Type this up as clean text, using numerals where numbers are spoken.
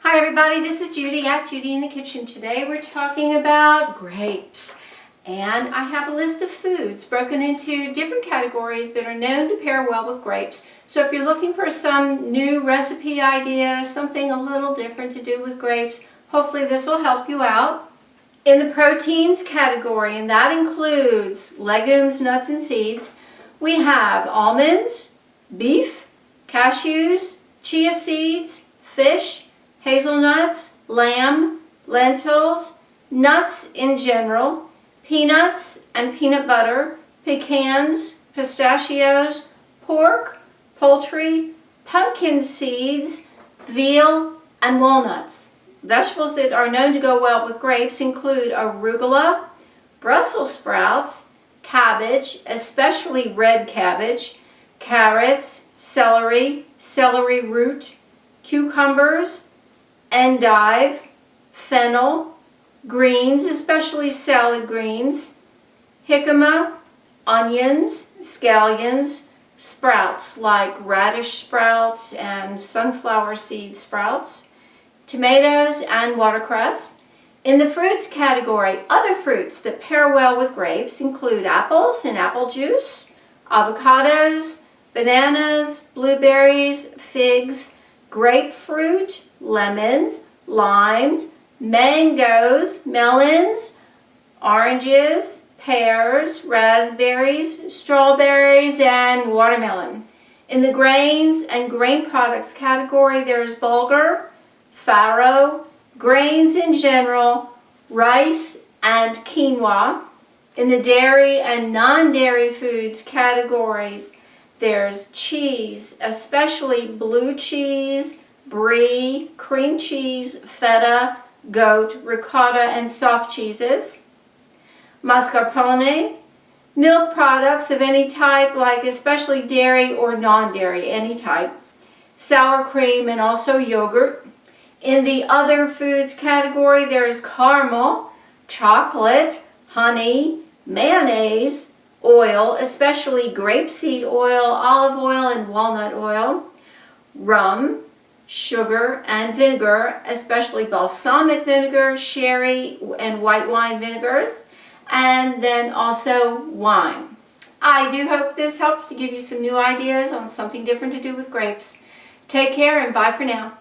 Hi everybody, this is Judy at Judy in the Kitchen. Today we're talking about grapes. And I have a list of foods broken into different categories that are known to pair well with grapes. So if you're looking for some new recipe idea, something a little different to do with grapes, hopefully this will help you out. In the proteins category, and that includes legumes, nuts, and seeds, we have almonds, beef, cashews, chia seeds, fish, hazelnuts, lamb, lentils, nuts in general, peanuts and peanut butter, pecans, pistachios, pork, poultry, pumpkin seeds, veal, and walnuts. Vegetables that are known to go well with grapes include arugula, Brussels sprouts, cabbage, especially red cabbage, carrots, celery, celery root, cucumbers, endive, fennel, greens, especially salad greens, jicama, onions, scallions, sprouts like radish sprouts and sunflower seed sprouts, tomatoes, and watercress. In the fruits category, other fruits that pair well with grapes include apples and apple juice, avocados, bananas, blueberries, figs, grapefruit, lemons, limes, mangoes, melons, oranges, pears, raspberries, strawberries, and watermelon. In the grains and grain products category, there's bulgur, farro, grains in general, rice, and quinoa. In the dairy and non-dairy foods categories, there's cheese, especially blue cheese, brie, cream cheese, feta, goat, ricotta, and soft cheeses. Mascarpone, milk products of any type, like especially dairy or non-dairy, any type. Sour cream and also yogurt. In the other foods category, there's caramel, chocolate, honey, mayonnaise, oil, especially grapeseed oil, olive oil, and walnut oil, rum, sugar, and vinegar, especially balsamic vinegar, sherry, and white wine vinegars, and then also wine. I do hope this helps to give you some new ideas on something different to do with grapes. Take care and bye for now.